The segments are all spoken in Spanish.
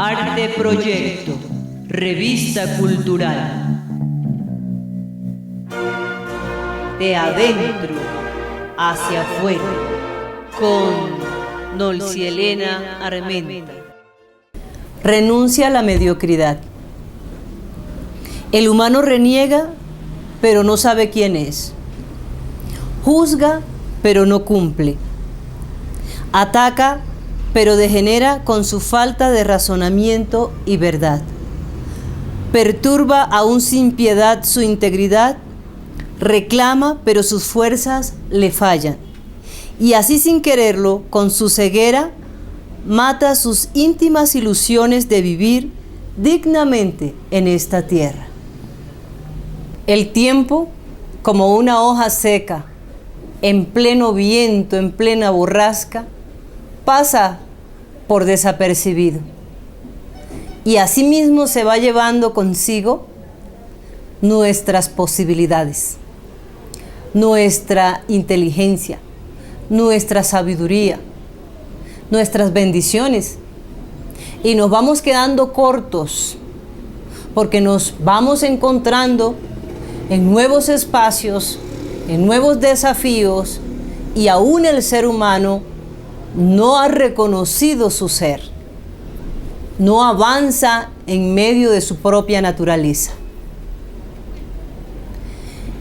Arte Proyecto, revista cultural. De adentro hacia afuera, con Nolcielena Armenta. Renuncia a la mediocridad. El humano reniega, pero no sabe quién es. Juzga, pero no cumple. Ataca, pero degenera con su falta de razonamiento y verdad. Perturba aún sin piedad su integridad, reclama, pero sus fuerzas le fallan. Y así sin quererlo, con su ceguera, mata sus íntimas ilusiones de vivir dignamente en esta tierra. El tiempo, como una hoja seca, en pleno viento, en plena borrasca, pasa por desapercibido. Y asimismo se va llevando consigo nuestras posibilidades, nuestra inteligencia, nuestra sabiduría, nuestras bendiciones. Y nos vamos quedando cortos porque nos vamos encontrando en nuevos espacios, en nuevos desafíos, y aún el ser humano no ha reconocido su ser, no avanza en medio de su propia naturaleza.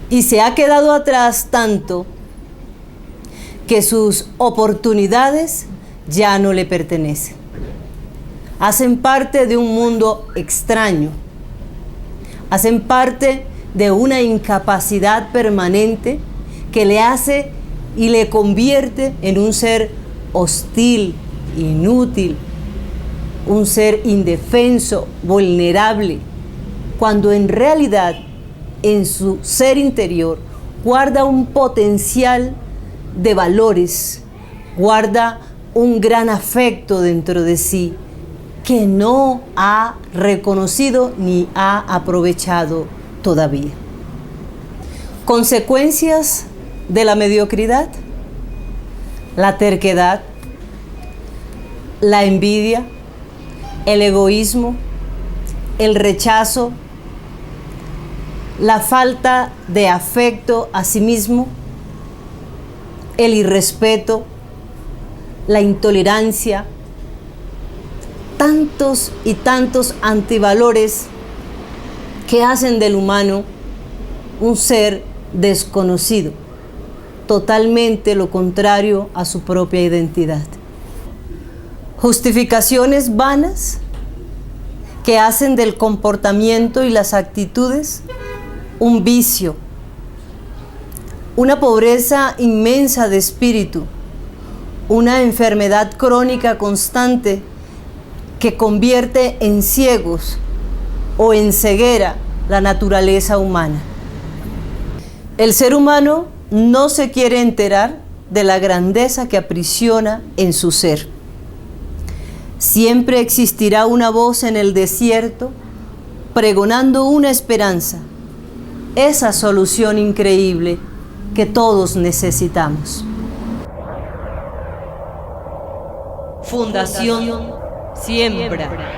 Y se ha quedado atrás tanto que sus oportunidades ya no le pertenecen. Hacen parte de un mundo extraño, hacen parte de una incapacidad permanente que le hace y le convierte en un ser hostil, inútil, un ser indefenso, vulnerable, cuando en realidad en su ser interior guarda un potencial de valores, guarda un gran afecto dentro de sí que no ha reconocido ni ha aprovechado todavía. Consecuencias de la mediocridad: la terquedad, la envidia, el egoísmo, el rechazo, la falta de afecto a sí mismo, el irrespeto, la intolerancia, tantos y tantos antivalores que hacen del humano un ser desconocido, totalmente lo contrario a su propia identidad. Justificaciones vanas que hacen del comportamiento y las actitudes un vicio, una pobreza inmensa de espíritu, una enfermedad crónica constante que convierte en ciegos o en ceguera la naturaleza humana. El ser humano no se quiere enterar de la grandeza que aprisiona en su ser. Siempre existirá una voz en el desierto pregonando una esperanza, esa solución increíble que todos necesitamos. Fundación Siembra.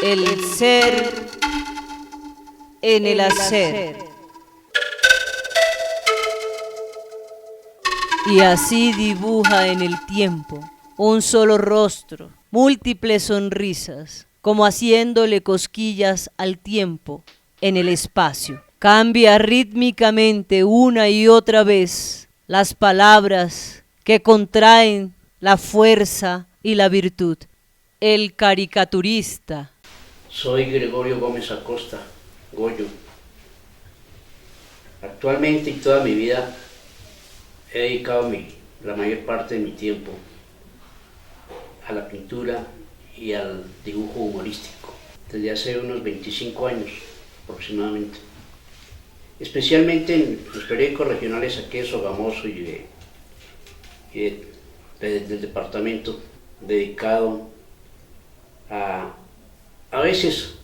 El ser en el hacer. Y así dibuja en el tiempo un solo rostro, múltiples sonrisas, como haciéndole cosquillas al tiempo en el espacio. Cambia rítmicamente una y otra vez las palabras que contraen la fuerza y la virtud. El caricaturista. Soy Gregorio Gómez Acosta, Goyo. Actualmente y toda mi vida he dedicado la mayor parte de mi tiempo a la pintura y al dibujo humorístico, desde hace unos 25 años aproximadamente, especialmente en los periódicos regionales aquí de Sogamoso y del departamento, dedicado a veces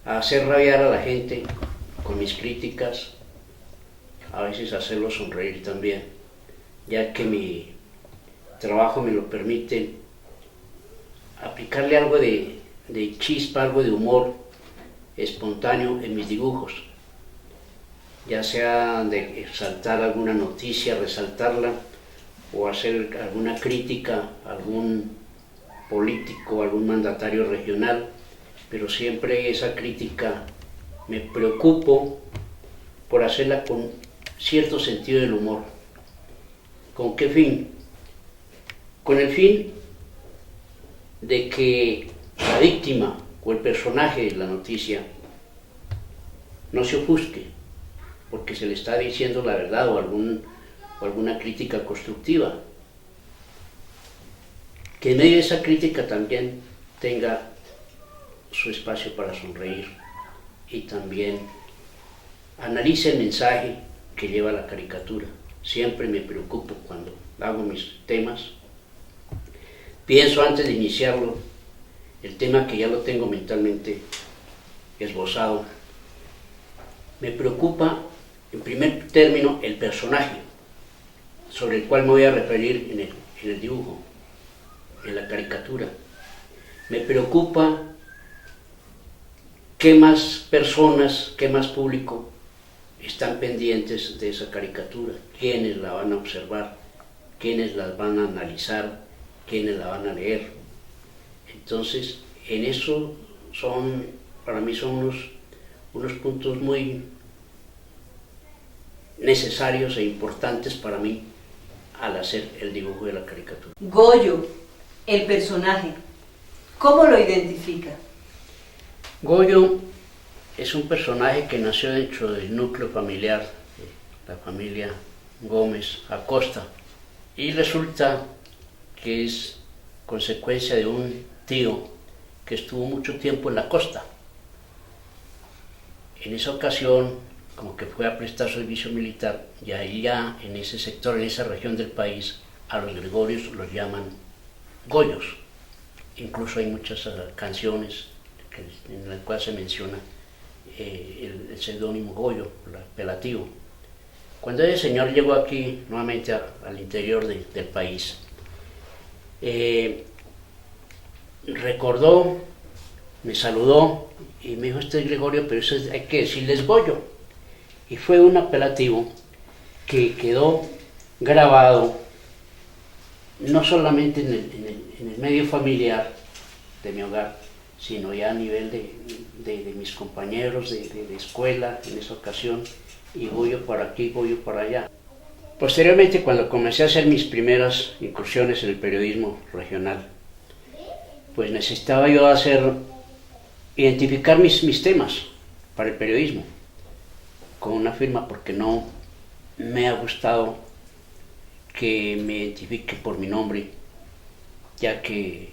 a hacer rabiar a la gente con mis críticas, a veces hacerlo sonreír también, ya que mi trabajo me lo permite aplicarle algo de chispa, algo de humor espontáneo en mis dibujos, ya sea de exaltar alguna noticia, resaltarla, o hacer alguna crítica a algún político, algún mandatario regional, pero siempre esa crítica me preocupo por hacerla con cierto sentido del humor. ¿Con qué fin? Con el fin de que la víctima o el personaje de la noticia no se ofusque porque se le está diciendo la verdad o alguna crítica constructiva. Que en medio de esa crítica también tenga su espacio para sonreír y también analice el mensaje que lleva la caricatura. Siempre me preocupo cuando hago mis temas. Pienso antes de iniciarlo el tema que ya lo tengo mentalmente esbozado. Me preocupa en primer término el personaje sobre el cual me voy a referir en el dibujo, en la caricatura. Me preocupa qué más personas, qué más público están pendientes de esa caricatura, quiénes la van a observar, quiénes la van a analizar, quiénes la van a leer. Entonces, en eso para mí son unos puntos muy necesarios e importantes para mí al hacer el dibujo de la caricatura. Goyo, el personaje, ¿cómo lo identifica? Goyo es un personaje que nació dentro del núcleo familiar de la familia Gómez Acosta y resulta que es consecuencia de un tío que estuvo mucho tiempo en la costa. En esa ocasión, como que fue a prestar servicio militar, y ahí ya en ese sector, en esa región del país, a los Gregorios los llaman Goyos. Incluso hay muchas canciones en las cuales se menciona el seudónimo Goyo, el apelativo. Cuando ese señor llegó aquí nuevamente al interior del país, recordó, me saludó y me dijo: este es Gregorio, pero eso hay que decirles Goyo. Y fue un apelativo que quedó grabado no solamente en el medio familiar de mi hogar, sino ya a nivel de mis compañeros de escuela en esa ocasión, y Goyo para aquí, Goyo para allá. Posteriormente, cuando comencé a hacer mis primeras incursiones en el periodismo regional, pues necesitaba yo identificar mis temas para el periodismo con una firma, porque no me ha gustado que me identifique por mi nombre, ya que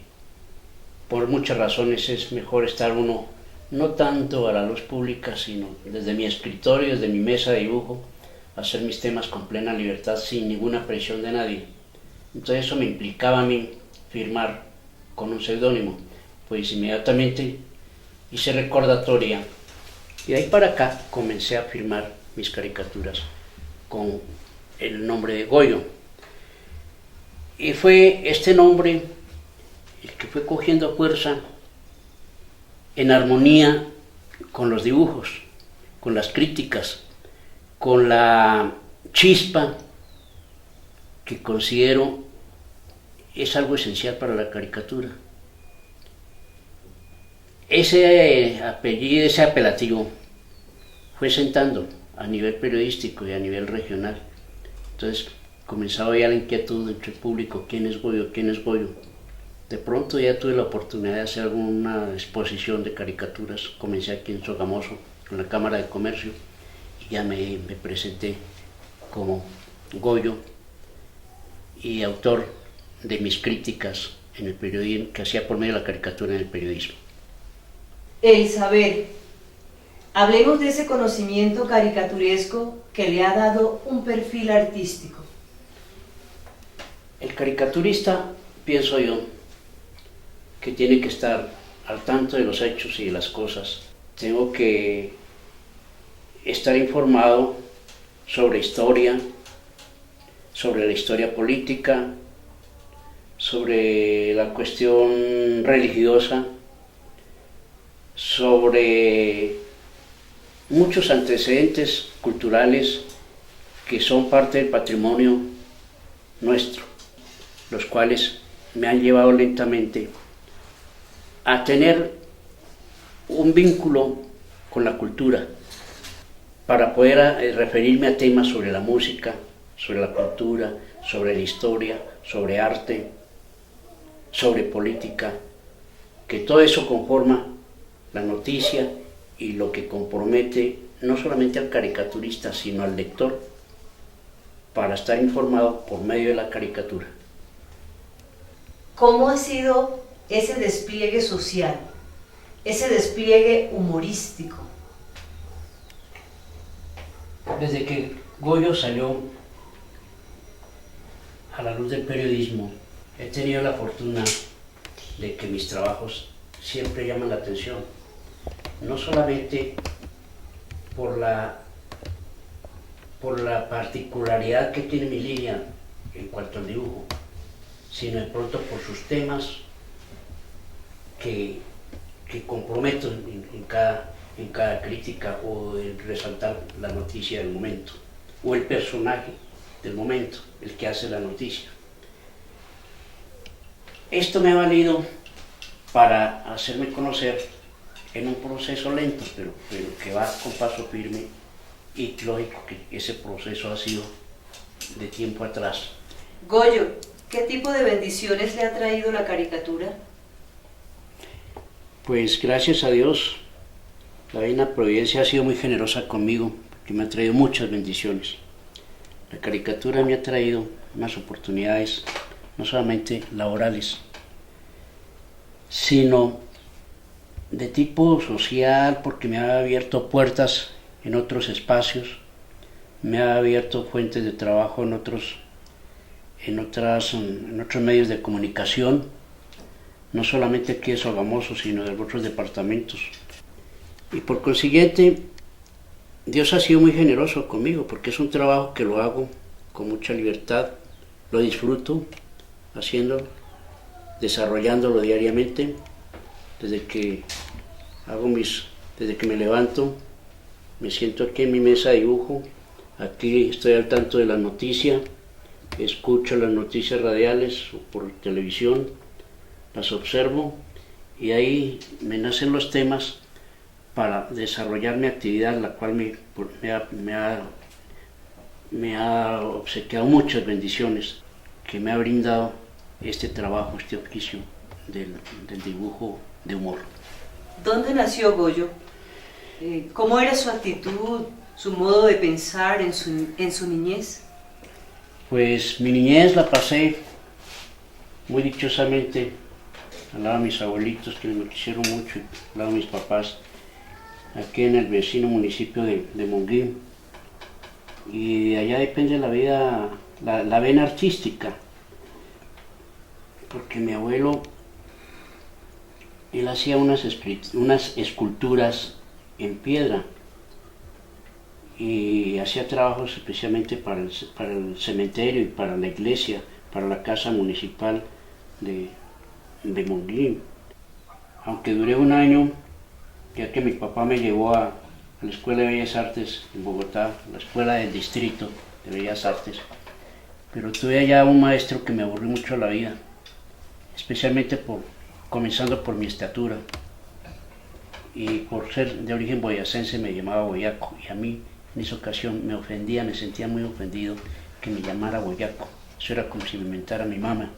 por muchas razones es mejor estar uno no tanto a la luz pública, sino desde mi escritorio, desde mi mesa de dibujo, hacer mis temas con plena libertad, sin ninguna presión de nadie. Entonces eso me implicaba a mí firmar con un seudónimo. Pues inmediatamente hice recordatoria y de ahí para acá comencé a firmar mis caricaturas con el nombre de Goyo. Y fue este nombre el que fue cogiendo fuerza en armonía con los dibujos, con las críticas, con la chispa que considero es algo esencial para la caricatura. Ese apellido, ese apelativo fue sentando a nivel periodístico y a nivel regional. Entonces comenzaba ya la inquietud entre el público: ¿quién es Goyo? ¿Quién es Goyo? De pronto ya tuve la oportunidad de hacer alguna exposición de caricaturas. Comencé aquí en Sogamoso, en la Cámara de Comercio, y ya me presenté como Goyo y autor de mis críticas en el periodismo, que hacía por medio de la caricatura en el periodismo. El saber. Hablemos de ese conocimiento caricaturesco que le ha dado un perfil artístico. El caricaturista, pienso yo, que tiene que estar al tanto de los hechos y de las cosas. Tengo que estar informado sobre historia, sobre la historia política, sobre la cuestión religiosa, sobre muchos antecedentes culturales que son parte del patrimonio nuestro, los cuales me han llevado lentamente a tener un vínculo con la cultura para poder referirme a temas sobre la música, sobre la cultura, sobre la historia, sobre arte, sobre política, que todo eso conforma la noticia y lo que compromete no solamente al caricaturista, sino al lector para estar informado por medio de la caricatura. ¿Cómo ha sido ese despliegue social, ese despliegue humorístico? Desde que Goyo salió a la luz del periodismo, he tenido la fortuna de que mis trabajos siempre llaman la atención, no solamente por la particularidad que tiene mi línea en cuanto al dibujo, sino de pronto por sus temas que comprometo en cada crítica, o en resaltar la noticia del momento, o el personaje del momento, el que hace la noticia. Esto me ha valido para hacerme conocer en un proceso lento, pero que va con paso firme, y lógico que ese proceso ha sido de tiempo atrás. Goyo, ¿qué tipo de bendiciones le ha traído la caricatura? Pues gracias a Dios, la Divina Providencia ha sido muy generosa conmigo, que me ha traído muchas bendiciones. La caricatura me ha traído unas oportunidades, no solamente laborales, sino de tipo social, porque me ha abierto puertas en otros espacios, me ha abierto fuentes de trabajo en otros medios de comunicación, no solamente aquí de Sogamoso, sino de otros departamentos. Y por consiguiente, Dios ha sido muy generoso conmigo, porque es un trabajo que lo hago con mucha libertad, lo disfruto haciéndolo, desarrollándolo diariamente, desde que me levanto, me siento aquí en mi mesa de dibujo, aquí estoy al tanto de la noticia, escucho las noticias radiales o por televisión, las observo, y ahí me nacen los temas para desarrollar mi actividad, la cual me ha obsequiado muchas bendiciones, que me ha brindado este trabajo, este oficio del dibujo de humor. ¿Dónde nació Goyo? ¿Cómo era su actitud, su modo de pensar en su niñez? Pues mi niñez la pasé muy dichosamente al lado de mis abuelitos, que me quisieron mucho, y al lado de mis papás, aquí en el vecino municipio de Monguín. Y de allá depende la vida, la vena artística, porque mi abuelo, él hacía unas esculturas en piedra, y hacía trabajos especialmente para el cementerio y para la iglesia, para la casa municipal de Monguín. Aunque duré un año, ya que mi papá me llevó a la Escuela de Bellas Artes en Bogotá, la Escuela del Distrito de Bellas Artes, pero tuve allá un maestro que me aburrió mucho la vida, especialmente comenzando por mi estatura, y por ser de origen boyacense me llamaba boyaco, y a mí en esa ocasión me ofendía, me sentía muy ofendido que me llamara boyaco. Eso era como si me mentara mi mamá.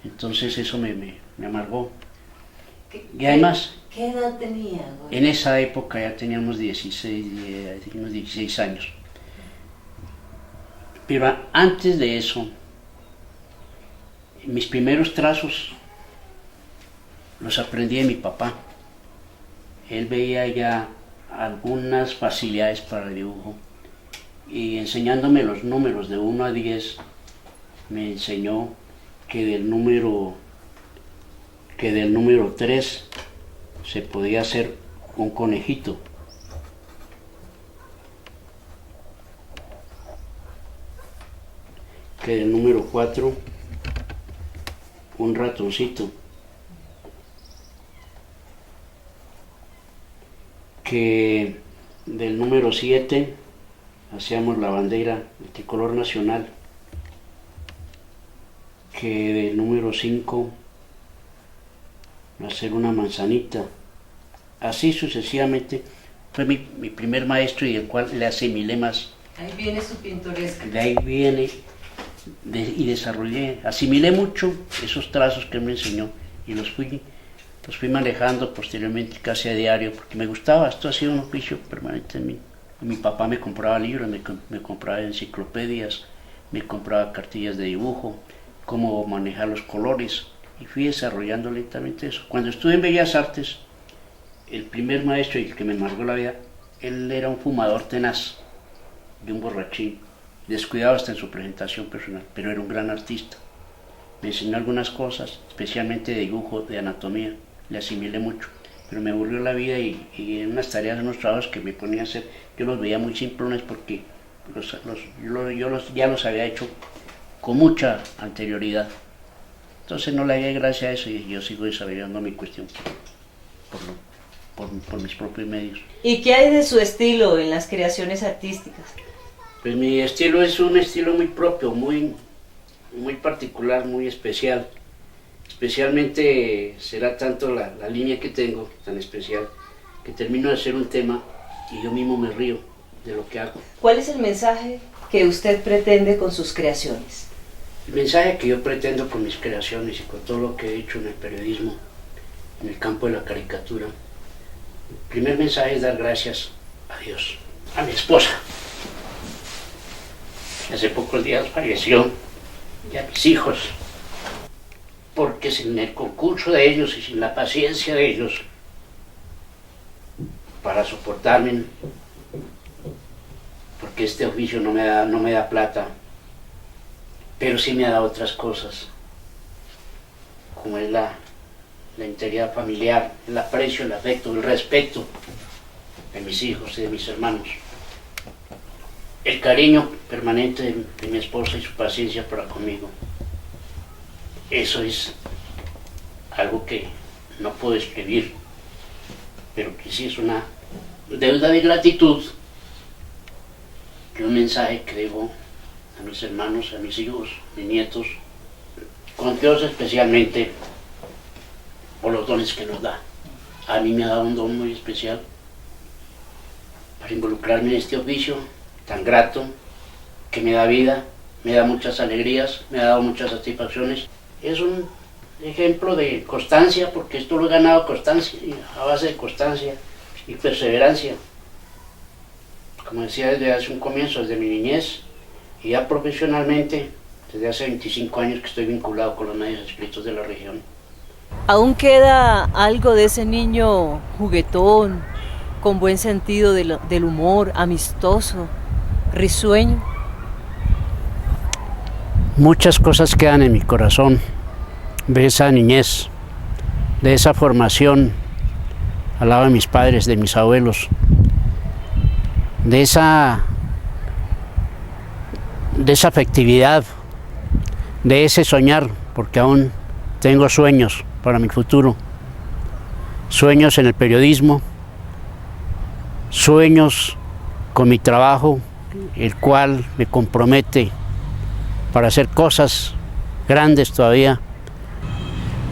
Entonces eso me amargó. Y además, ¿qué edad tenía, Goyo? en esa época ya teníamos unos 16 años. Pero antes de eso, mis primeros trazos los aprendí de mi papá. Él veía ya algunas facilidades para el dibujo, y enseñándome los números de 1 a 10, me enseñó que del número 3 se podía hacer un conejito. que del número 4, un ratoncito, que del número 7 hacíamos la bandera, el tricolor nacional, que del número 5 hacer una manzanita, así sucesivamente. Fue mi primer maestro y el cual le asimilé más. Ahí viene su pintoresca. De ahí viene y desarrollé, asimilé mucho esos trazos que él me enseñó y los fui manejando posteriormente casi a diario porque me gustaba. Esto ha sido un oficio permanente en mí. Mi papá me compraba libros, me compraba enciclopedias, me compraba cartillas de dibujo, cómo manejar los colores, y fui desarrollando lentamente eso. Cuando estuve en Bellas Artes, el primer maestro y el que me marcó la vida, él era un fumador tenaz y un borrachín, descuidado hasta en su presentación personal, pero era un gran artista. Me enseñó algunas cosas, especialmente de dibujo, de anatomía, le asimilé mucho, pero me aburrió la vida y en unas tareas, en unos trabajos que me ponía a hacer, yo los veía muy simplones porque ya los había hecho con mucha anterioridad. Entonces no le di gracia a eso y yo sigo desarrollando mi cuestión por mis propios medios. ¿Y qué hay de su estilo en las creaciones artísticas? Pues mi estilo es un estilo muy propio, muy particular, muy especial. Especialmente será tanto la línea que tengo, tan especial, que termino de hacer un tema y yo mismo me río de lo que hago. ¿Cuál es el mensaje que usted pretende con sus creaciones? El mensaje que yo pretendo con mis creaciones y con todo lo que he hecho en el periodismo, en el campo de la caricatura, el primer mensaje es dar gracias a Dios, a mi esposa, que hace pocos días falleció, y a mis hijos, porque sin el concurso de ellos y sin la paciencia de ellos para soportarme, porque este oficio no me da plata, pero sí me ha dado otras cosas, como es la integridad familiar, el aprecio, el afecto, el respeto de mis hijos y de mis hermanos, el cariño permanente de mi esposa y su paciencia para conmigo. Eso es algo que no puedo escribir, pero que sí es una deuda de gratitud y un mensaje que debo a mis hermanos, a mis hijos, a mis nietos, con Dios especialmente por los dones que nos da. A mí me ha dado un don muy especial para involucrarme en este oficio tan grato, que me da vida, me da muchas alegrías, me ha dado muchas satisfacciones. Es un ejemplo de constancia, porque esto lo he ganado a base de constancia y perseverancia. Como decía desde hace un comienzo, desde mi niñez, y ya profesionalmente, desde hace 25 años que estoy vinculado con los medios escritos de la región. ¿Aún queda algo de ese niño juguetón, con buen sentido del humor, amistoso, risueño? Muchas cosas quedan en mi corazón de esa niñez, de esa formación al lado de mis padres, de mis abuelos, de esa afectividad, de ese soñar, porque aún tengo sueños para mi futuro, sueños en el periodismo, sueños con mi trabajo, el cual me compromete para hacer cosas grandes todavía,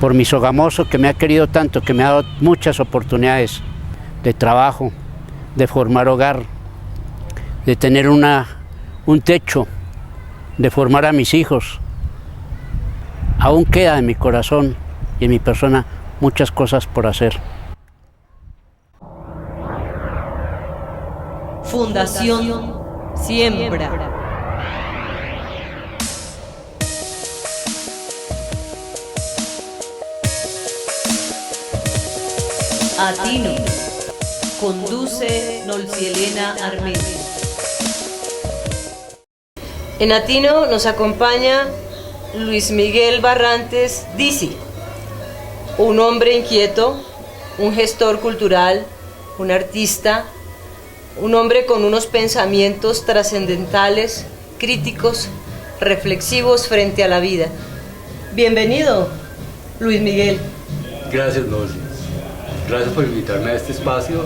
por mi Sogamoso, que me ha querido tanto, que me ha dado muchas oportunidades de trabajo, de formar hogar, de tener un techo, de formar a mis hijos. Aún queda en mi corazón y en mi persona muchas cosas por hacer. Fundación Siembra. Atino. Conduce Nolcielena Armenia. En Atino nos acompaña Luis Miguel Barrantes Dizzi, un hombre inquieto, un gestor cultural, un artista, un hombre con unos pensamientos trascendentales, críticos reflexivos frente a la vida. Bienvenido, Luis Miguel. Gracias, Norsi. Gracias por invitarme a este espacio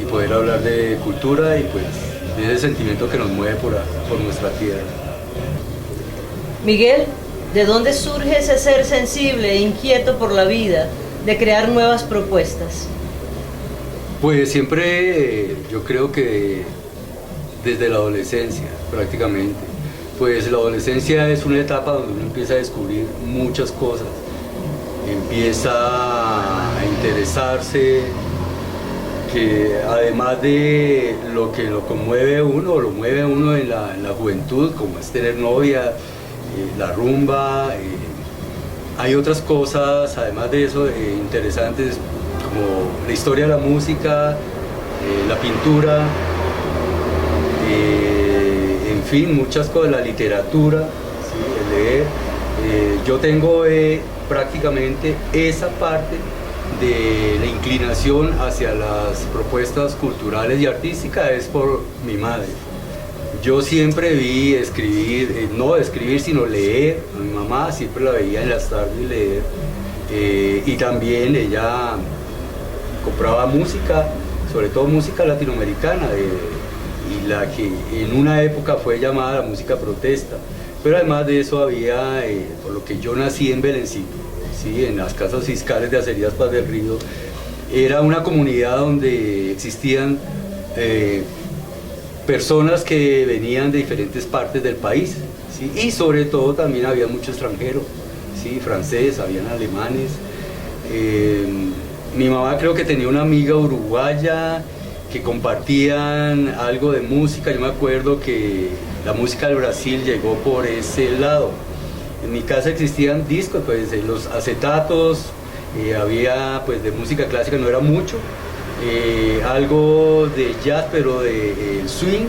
y poder hablar de cultura y pues de ese sentimiento que nos mueve por nuestra tierra. Miguel, ¿de dónde surge ese ser sensible e inquieto por la vida, de crear nuevas propuestas? Pues siempre yo creo que desde la adolescencia prácticamente. Pues la adolescencia es una etapa donde uno empieza a descubrir muchas cosas, empieza a interesarse, que además de lo que lo conmueve uno, lo mueve a uno en la juventud, como es tener novia, la rumba, hay otras cosas, además de eso, interesantes, como la historia de la música, la pintura, en fin, muchas cosas, la literatura, ¿sí? El leer. Yo tengo prácticamente esa parte de la inclinación hacia las propuestas culturales y artísticas es por mi madre. Yo siempre vi escribir, no escribir sino leer, a mi mamá siempre la veía en las tardes leer, y también ella compraba música, sobre todo música latinoamericana, y la que en una época fue llamada la música protesta. Pero además de eso había, por lo que yo nací en Belencito, ¿sí? En las casas fiscales de Acerías Paz del Río, era una comunidad donde existían personas que venían de diferentes partes del país, ¿sí? Y sobre todo también había mucho extranjero, ¿sí? Francés, habían alemanes. Mi mamá creo que tenía una amiga uruguaya que compartían algo de música. Yo me acuerdo que la música del Brasil llegó por ese lado. En mi casa existían discos, pues los acetatos, había pues de música clásica, no era mucho, algo de jazz, pero de swing,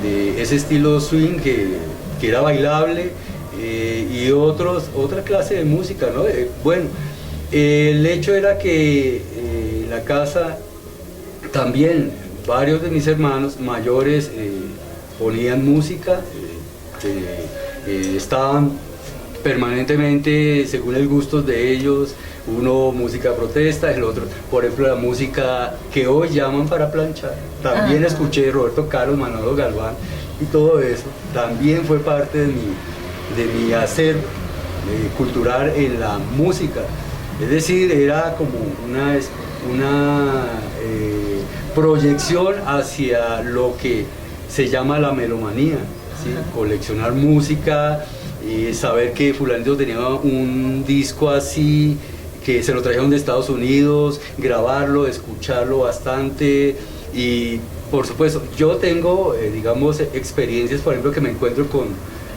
de ese estilo swing que era bailable, y otra clase de música, ¿no? Bueno, el hecho era que en la casa también varios de mis hermanos mayores ponían música, estaban permanentemente según el gusto de ellos, uno música protesta, el otro, por ejemplo, la música que hoy llaman para planchar. También escuché Roberto Carlos, Manolo Galván y todo eso, también fue parte de mi hacer cultural en la música. Es decir, era como una proyección hacia lo que se llama la melomanía, ¿sí? Coleccionar música, saber que fulanito tenía un disco así, que se lo trajeron de Estados Unidos, grabarlo, escucharlo bastante. Y por supuesto, yo tengo, digamos, experiencias, por ejemplo, que me encuentro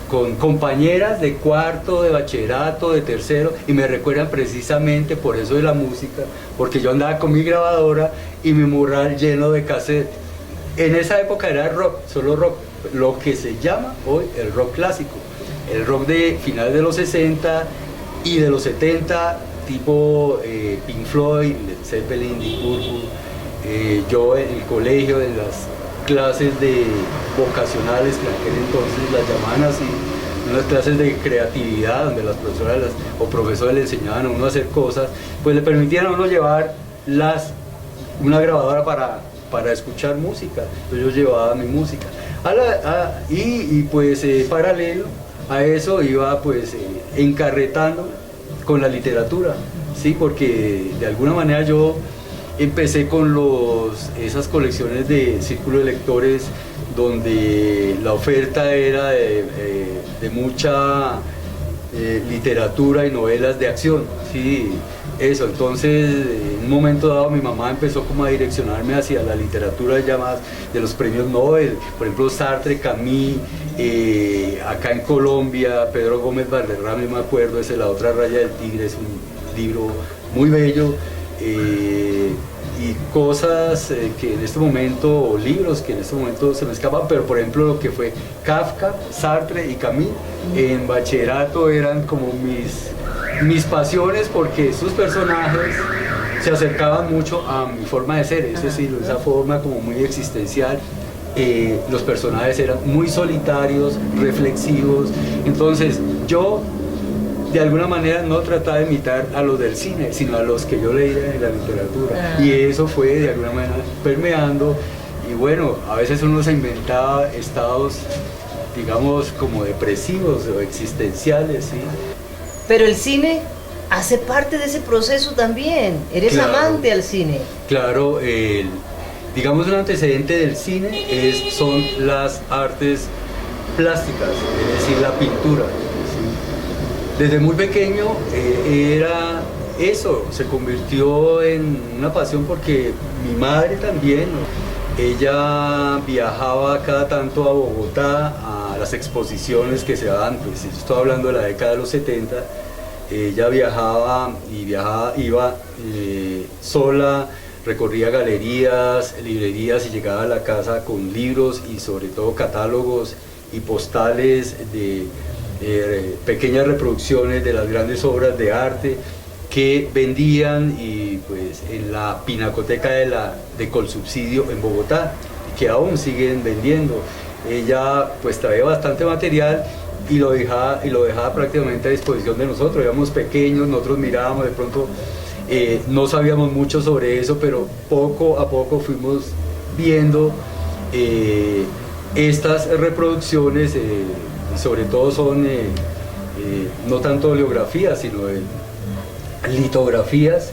con compañeras de cuarto, de bachillerato, de tercero, y me recuerdan precisamente por eso de la música, porque yo andaba con mi grabadora y mi morral lleno de cassette. En esa época era rock, solo rock, lo que se llama hoy el rock clásico, el rock de finales de los 60 y de los 70, tipo Pink Floyd, Led Zeppelin, Deep Purple. Yo en el colegio, en las clases de vocacionales, que en aquel entonces las llamaban así, unas clases de creatividad donde las profesoras o profesores le enseñaban a uno a hacer cosas, pues le permitían a uno llevar una grabadora para escuchar música. Entonces yo llevaba mi música y pues paralelo a eso iba pues encarretando con la literatura, ¿sí? Porque de alguna manera yo empecé con esas colecciones de círculo de lectores donde la oferta era de mucha literatura y novelas de acción, ¿sí? Eso, entonces en un momento dado mi mamá empezó como a direccionarme hacia la literatura ya más de los premios Nobel, por ejemplo Sartre, Camus, acá en Colombia, Pedro Gómez Valderrama, me acuerdo, es La otra raya del tigre, es un libro muy bello. Y cosas que en este momento, o libros que en este momento se me escapan, pero por ejemplo lo que fue Kafka, Sartre y Camus, en bachillerato eran como mis pasiones, porque sus personajes se acercaban mucho a mi forma de ser, es decir, esa forma como muy existencial, los personajes eran muy solitarios, reflexivos. Entonces yo de alguna manera no trataba de imitar a los del cine, sino a los que yo leía en la literatura. Y eso fue de alguna manera permeando. Y bueno, a veces uno se inventaba estados, digamos, como depresivos o existenciales, ¿sí? Pero el cine hace parte de ese proceso también. Eres Claro. amante al cine. Claro, digamos un antecedente del cine son las artes plásticas, es decir, la pintura. ¿Sí? Desde muy pequeño era eso, se convirtió en una pasión porque mi madre también, ella viajaba cada tanto a Bogotá a las exposiciones que se daban, pues estoy hablando de la década de los 70, ella viajaba, iba sola, recorría galerías, librerías y llegaba a la casa con libros y sobre todo catálogos y postales de pequeñas reproducciones de las grandes obras de arte que vendían y pues en la pinacoteca de Colsubsidio en Bogotá, que aún siguen vendiendo. Ella pues traía bastante material y lo dejaba prácticamente a disposición de nosotros. Éramos pequeños, nosotros mirábamos, de pronto no sabíamos mucho sobre eso, pero poco a poco fuimos viendo estas reproducciones, y sobre todo son no tanto oleografías, sino litografías.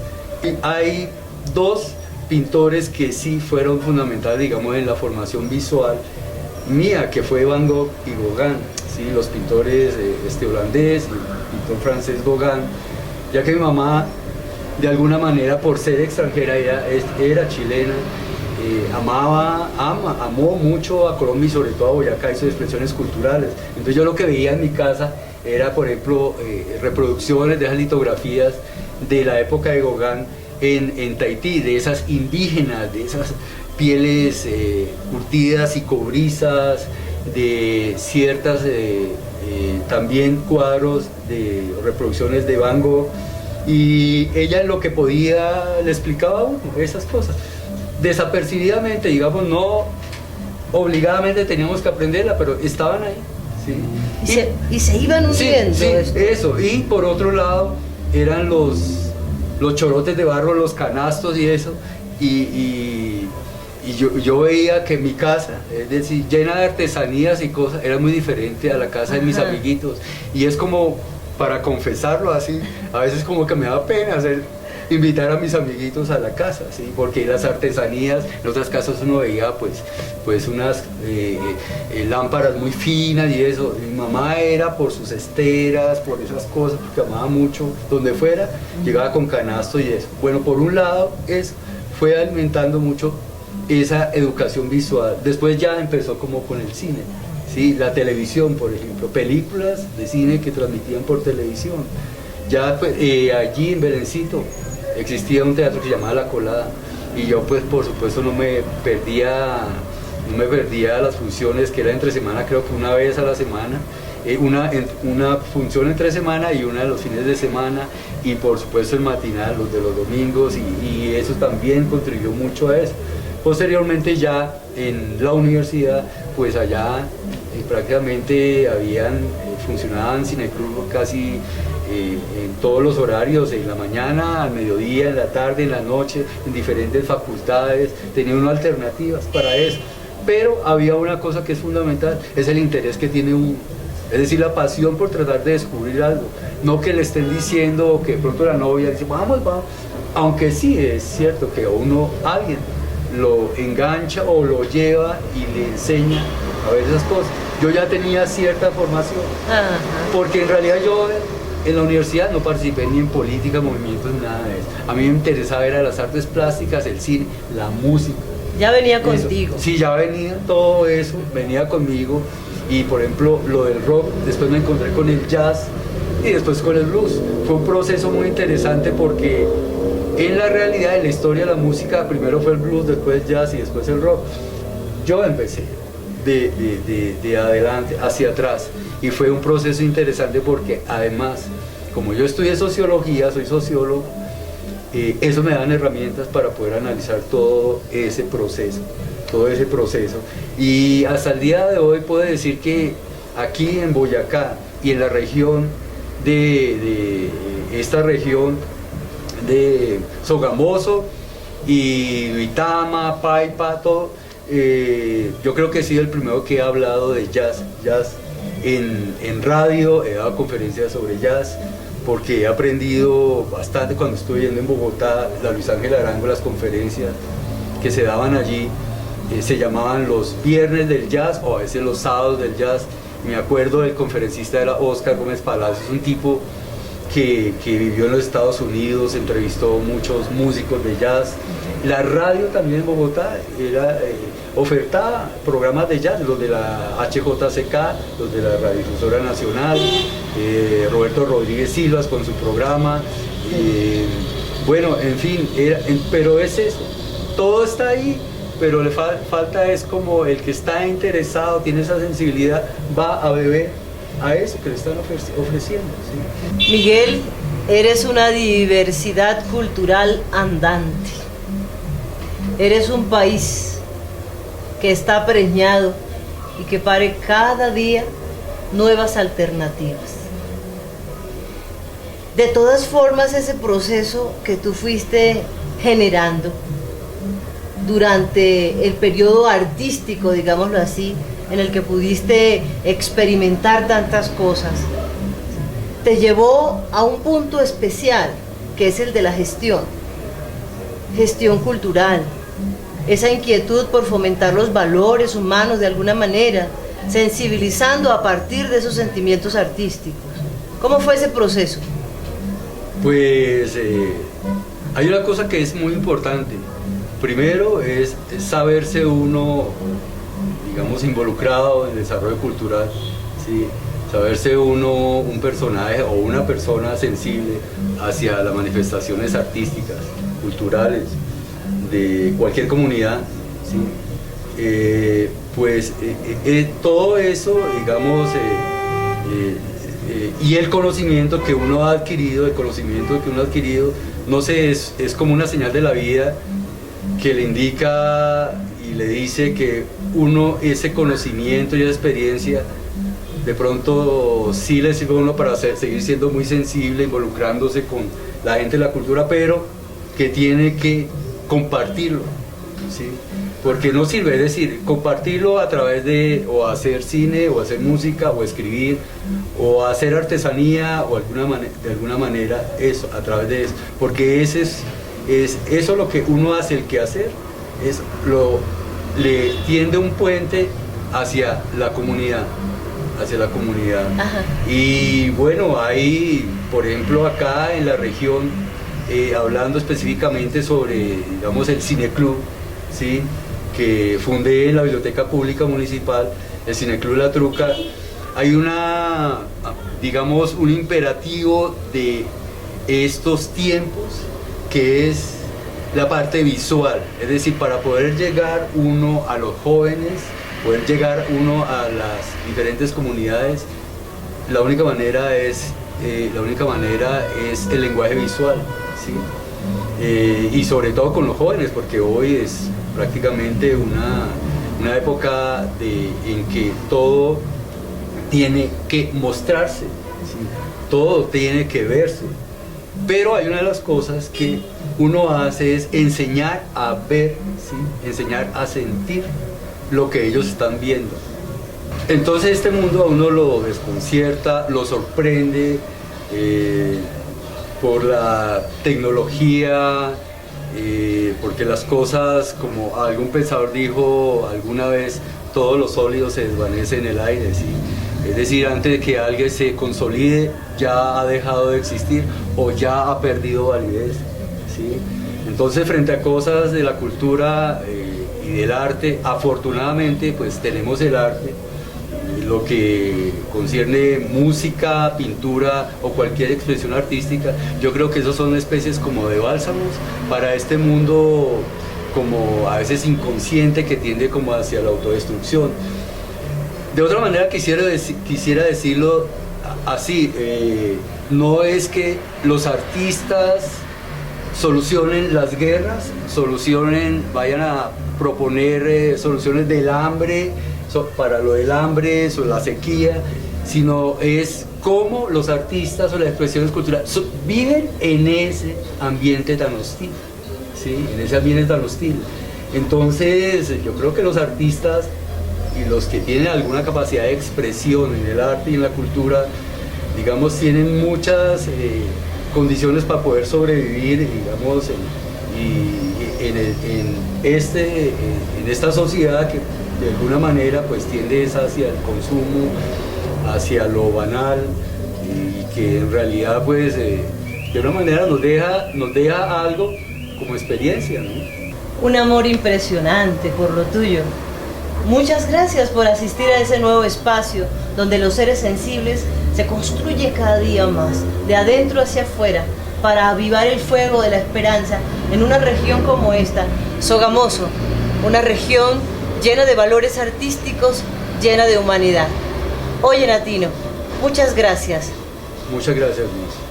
Hay dos pintores que sí fueron fundamentales, digamos, en la formación visual mía, que fue Van Gogh y Gauguin, ¿sí? Los pintores holandés y el pintor francés Gauguin, ya que mi mamá, de alguna manera, por ser extranjera, era chilena, amó mucho a Colombia y sobre todo a Boyacá y sus expresiones culturales. Entonces yo lo que veía en mi casa era, por ejemplo, reproducciones de esas litografías de la época de Gauguin en Tahití, de esas indígenas, de esas pieles curtidas y cobrizas, de ciertas también cuadros de reproducciones de Van Gogh, y ella en lo que podía le explicaba a uno esas cosas. Desapercibidamente, digamos, no obligadamente teníamos que aprenderla, pero estaban ahí. ¿Sí? Y se iban uniendo. Sí, eso. Y por otro lado eran los chorotes de barro, los canastos y eso. Y yo veía que mi casa, es decir, llena de artesanías y cosas, era muy diferente a la casa de mis amiguitos. Y es como, para confesarlo así, a veces como que me da pena invitar a mis amiguitos a la casa, ¿sí? Porque las artesanías, en otras casas uno veía pues unas lámparas muy finas y eso. Mi mamá era por sus esteras, por esas cosas, porque amaba mucho, donde fuera, llegaba con canasto y eso. Bueno, por un lado, fue alimentando mucho esa educación visual. Después ya empezó como con el cine, ¿sí? La televisión, por ejemplo, películas de cine que transmitían por televisión. Ya pues, allí en Belencito existía un teatro que se llamaba La Colada, y yo pues por supuesto no me perdía las funciones, que era entre semana, creo que una vez a la semana, una función entre semana y una de los fines de semana, y por supuesto el matinal, los de los domingos, y eso también contribuyó mucho a eso. Posteriormente ya en la universidad, pues allá prácticamente funcionaban cineclubs casi en todos los horarios, en la mañana, al mediodía, en la tarde, en la noche, en diferentes facultades, tenía unas alternativas para eso. Pero había una cosa que es fundamental, es el interés que tiene uno, es decir, la pasión por tratar de descubrir algo, no que le estén diciendo, o que de pronto la novia dice, vamos, aunque sí es cierto que alguien lo engancha o lo lleva y le enseña a ver esas cosas. Yo ya tenía cierta formación, porque en realidad yo en la universidad no participé ni en política, movimientos, nada de eso. A mí me interesaba era las artes plásticas, el cine, la música. Ya venía Eso. contigo. Sí, ya venía todo eso, venía conmigo. Y por ejemplo, lo del rock, después me encontré con el jazz y después con el blues. Fue un proceso muy interesante porque en la realidad, en la historia de la música, primero fue el blues, después el jazz y después el rock. Yo empecé de adelante hacia atrás, y fue un proceso interesante porque además, como yo estudié sociología, soy sociólogo, eso me dan herramientas para poder analizar todo ese proceso. todo ese proceso. Y hasta el día de hoy puedo decir que aquí en Boyacá y en la región de esta región de Sogamoso y Duitama, Paipa, todo, yo creo que he sido el primero que he hablado de jazz en radio, he dado conferencias sobre jazz, porque he aprendido bastante cuando estuve yendo en Bogotá, la Luis Ángel Arango, las conferencias que se daban allí, se llamaban los viernes del jazz o a veces los sábados del jazz. Me acuerdo del conferencista era Oscar Gómez Palacios, un tipo que vivió en los Estados Unidos, entrevistó muchos músicos de jazz. La radio también en Bogotá ofertaba programas de jazz, los de la HJCK, los de la Radiodifusora Nacional, Roberto Rodríguez Silvas con su programa, bueno, en fin, pero es eso, todo está ahí, pero le falta es como el que está interesado, tiene esa sensibilidad, va a beber a eso que le están ofreciendo. ¿Sí? Miguel, eres una diversidad cultural andante. Eres un país que está preñado y que pare cada día nuevas alternativas. De todas formas, ese proceso que tú fuiste generando durante el periodo artístico, digámoslo así, en el que pudiste experimentar tantas cosas, te llevó a un punto especial, que es el de la gestión cultural, esa inquietud por fomentar los valores humanos de alguna manera, sensibilizando a partir de esos sentimientos artísticos. ¿Cómo fue ese proceso? Pues hay una cosa que es muy importante. Primero es saberse uno, digamos, involucrado en el desarrollo cultural, ¿sí? Saberse uno un personaje o una persona sensible hacia las manifestaciones artísticas, culturales de cualquier comunidad, ¿sí? Todo eso, digamos, y el conocimiento que uno ha adquirido, no sé, es como una señal de la vida que le indica y le dice que uno, ese conocimiento y esa experiencia, de pronto sí le sirve a uno para seguir siendo muy sensible, involucrándose con la gente de la cultura, pero que tiene que compartirlo, ¿sí? Porque no sirve, es decir, compartirlo a través de o hacer cine, o hacer música, o escribir, o hacer artesanía, o de alguna manera eso, a través de eso, porque ese es eso lo que uno hace, el quehacer, le tiende un puente hacia la comunidad, Ajá. Y bueno, hay, por ejemplo, acá en la región, hablando específicamente sobre, digamos, el Cineclub, ¿sí? Que fundé en la Biblioteca Pública Municipal, el Cineclub La Truca, hay digamos, un imperativo de estos tiempos, que es la parte visual, es decir, para poder llegar uno a los jóvenes, poder llegar uno a las diferentes comunidades, la única manera es el lenguaje visual, ¿sí? Y sobre todo con los jóvenes, porque hoy es prácticamente una época en que todo tiene que mostrarse, ¿sí? Todo tiene que verse. Pero hay una de las cosas que uno hace es enseñar a ver, ¿sí? Enseñar a sentir lo que ellos están viendo. Entonces este mundo a uno lo desconcierta, lo sorprende por la tecnología, porque las cosas, como algún pensador dijo alguna vez, todos los sólidos se desvanecen en el aire, ¿sí? Es decir, antes de que alguien se consolide, ya ha dejado de existir o ya ha perdido validez, ¿sí? Entonces, frente a cosas de la cultura y del arte, afortunadamente, pues tenemos el arte, lo que concierne música, pintura o cualquier expresión artística. Yo creo que esos son especies como de bálsamos para este mundo, como a veces inconsciente, que tiende como hacia la autodestrucción. De otra manera quisiera decirlo así, no es que los artistas solucionen las guerras, vayan a proponer soluciones del hambre, para lo del hambre, sobre la sequía, sino es cómo los artistas o las expresiones culturales viven en ese ambiente tan hostil, ¿sí? En ese ambiente tan hostil. Entonces, yo creo que los artistas y los que tienen alguna capacidad de expresión en el arte y en la cultura, digamos, tienen muchas condiciones para poder sobrevivir, digamos, en esta sociedad que de alguna manera pues tiende hacia el consumo, hacia lo banal, y que en realidad pues de una manera nos deja algo como experiencia, ¿no? Un amor impresionante por lo tuyo. Muchas gracias por asistir a ese nuevo espacio donde los seres sensibles se construye cada día más, de adentro hacia afuera, para avivar el fuego de la esperanza en una región como esta, Sogamoso, una región llena de valores artísticos, llena de humanidad. Oye, Natino, muchas gracias. Muchas gracias, Luis.